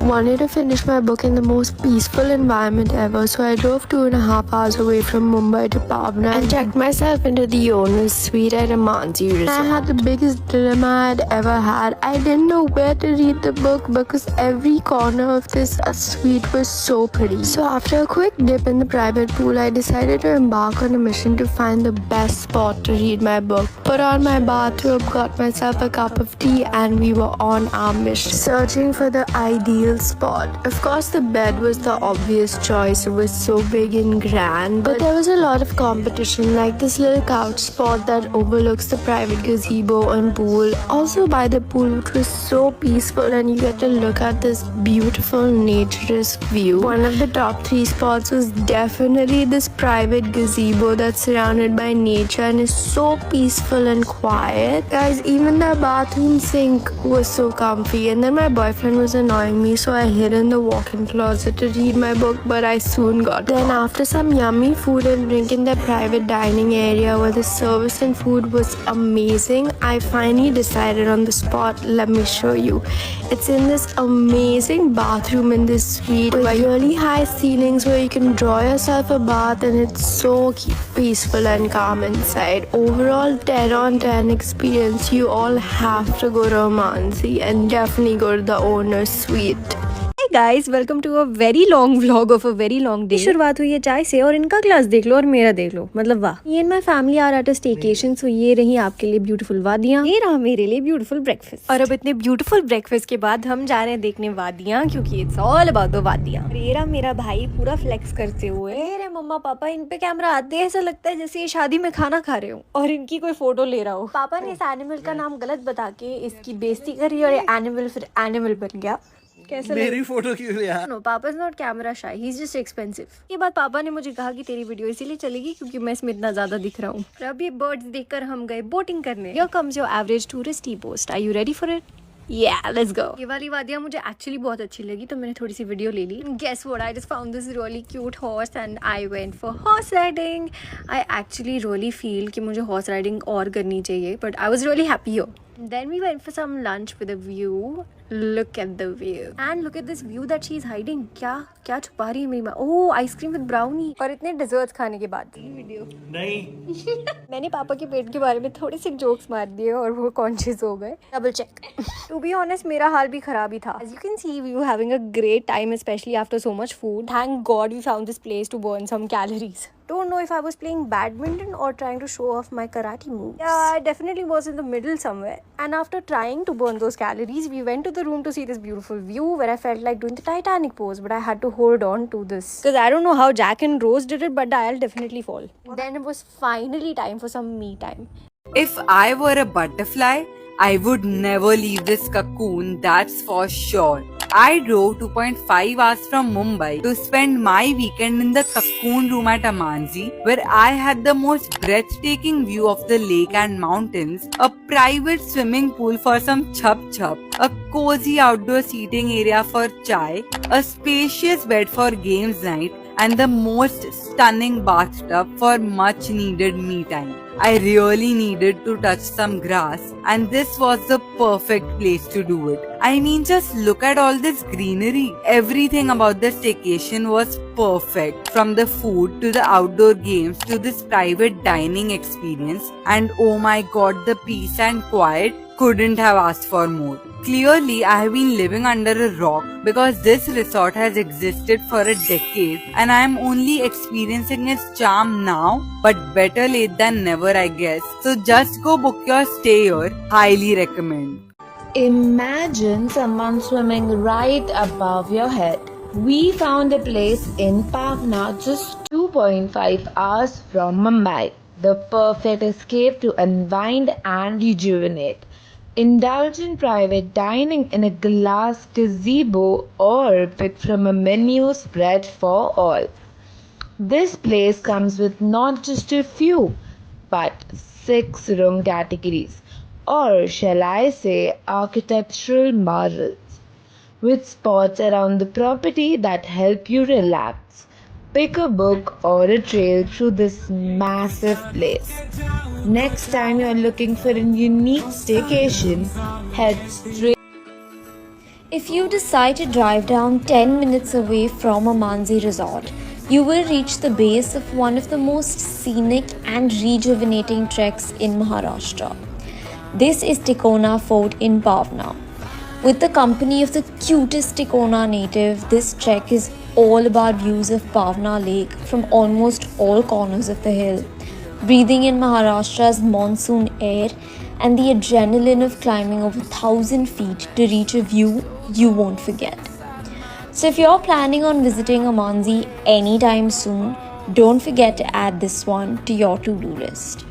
wanted to finish my book in the most peaceful environment ever, so I drove 2.5 hours away from Mumbai to Pavna and checked myself into the owner's suite at a Mansi resort. I had the biggest dilemma I'd ever had. I didn't know where to read the book because every corner of this suite was so pretty. So after a quick dip in the private pool, I decided to embark on a mission to find the best spot to read my book. Put on my bathrobe, got myself a cup of tea, and we were on our mission, searching for the ideal spot. Of course, the bed was the obvious choice. It was so big and grand, but there was a lot of competition, like this little couch spot that overlooks the private gazebo and pool. Also by the pool, which was so peaceful, and you get to look at this beautiful naturist view. One of the top 3 spots was definitely this private gazebo that's surrounded by nature and is so peaceful and quiet. Guys, even the bathroom sink was so comfy. And then my boyfriend was annoying me, so I hid in the walk-in closet to read my book, but I soon got Then after some yummy food and drink in their private dining area where the service and food was amazing, I finally decided on the spot. Let me show you. It's in this amazing bathroom in this suite with really high ceilings where you can draw yourself a bath, and it's so peaceful and calm inside. Overall 10 on 10 experience. You all have to go to Mansi and definitely go to the owner's suite. Hey guys, welcome to a very long vlog of a very long day. शुरुआत हुई है चाय से और इनका class देख लो और मेरा देख लो, मतलब वाह। ये and my family are at a staycation, so ये रही आपके लिए ब्यूटीफुल वादियाँ, ये रहा मेरे लिए ब्यूटीफुल ब्रेकफास्ट। और अब इतने ब्यूटीफुल ब्रेकफास्ट के बाद हम जा रहे हैं देखने वादियाँ, क्योंकि इट्स ऑल अबाउट द वादियाँ। ये रहा मेरा भाई पूरा फ्लेक्स करते हुए। अरे मम्मा पापा इन पे कैमरा आते हैं, ऐसा लगता है जैसे ये शादी में खाना खा रहे हो और इनकी कोई फोटो ले रहा हो। पापा ने इस एनिमल का नाम गलत बता के इसकी बेइज्जती करी और ये एनिमल फिर एनिमल बन गया। कैसे मेरी फोटो क्यों लिया? नो, पापा इज नॉट कैमरा शाई, ही इज जस्ट एक्सपेंसिव। ये बात पापा ने मुझे कहा कि तेरी वीडियो इसीलिए चलेगी क्योंकि मैं इसमें इतना ज्यादा दिख रहा हूँ। अब ये बर्ड्स देखकर हम गए बोटिंग करने। Here comes your average tourist tea post. Are you ready for it? Yeah, let's go. ये वाली वादियाँ मुझे एक्चुअली बहुत अच्छी लगी, तो मैंने थोड़ी सी वीडियो ले ली। Guess what? I just found this really cute horse and I went for horse riding. I actually really feel कि मुझे horse riding और करनी चाहिए, but I was really happy here. Then we went for some lunch with a view. Look at the view. And look at this view that she's hiding. क्या छुपा रही है मेरी माँ? ओह, आइसक्रीम विद ब्राउनी। और इतने डिजर्ट्स खाने के बाद वीडियो नहीं मैंने पापा के पेट के बारे में थोड़े से जोक्स मार दिए और वो कॉन्शियस हो गए। Double check. To be honest मेरा हाल भी खराब ही था। As you can see, we were having a great time, especially after so much food. Thank God we found this place to burn some calories. Don't know if I was playing badminton or trying to show off my karate moves. Yeah, I definitely was in the middle somewhere. And after trying to burn those calories, we went to the room to see this beautiful view where I felt like doing the Titanic pose, but I had to hold on to this. Because I don't know how Jack and Rose did it, but I'll definitely fall. Then it was finally time for some me time. If I were a butterfly, I would never leave this cocoon, that's for sure. I drove 2.5 hours from Mumbai to spend my weekend in the cocoon room at Amanzi, where I had the most breathtaking view of the lake and mountains, a private swimming pool for some chup-chup, a cozy outdoor seating area for chai, a spacious bed for games night, and the most stunning bathtub for much needed me time. I really needed to touch some grass, and this was the perfect place to do it. I mean, just look at all this greenery. Everything about the staycation was perfect, from the food to the outdoor games to this private dining experience, and oh my god, the peace and quiet, couldn't have asked for more. Clearly, I have been living under a rock because this resort has existed for a decade and I am only experiencing its charm now, but better late than never, I guess. So just go book your stay here. Highly recommend. Imagine someone swimming right above your head. We found a place in Pavna, just 2.5 hours from Mumbai. The perfect escape to unwind and rejuvenate. Indulge in private dining in a glass gazebo or pick from a menu spread for all. This place comes with not just a few, but 6 room categories, or shall I say architectural marvels, with spots around the property that help you relax. Pick a book or a trail through this massive place. Next time you're looking for a unique staycation, head straight. If you decide to drive down 10 minutes away from Amanzi Resort, you will reach the base of one of the most scenic and rejuvenating treks in Maharashtra. This is Tikona Fort in Pavna. With the company of the cutest Tikona native, this trek is all about views of Pavna Lake from almost all corners of the hill, breathing in Maharashtra's monsoon air and the adrenaline of climbing over 1,000 feet to reach a view you won't forget. So if you're planning on visiting Amanzi anytime soon, don't forget to add this one to your to-do list.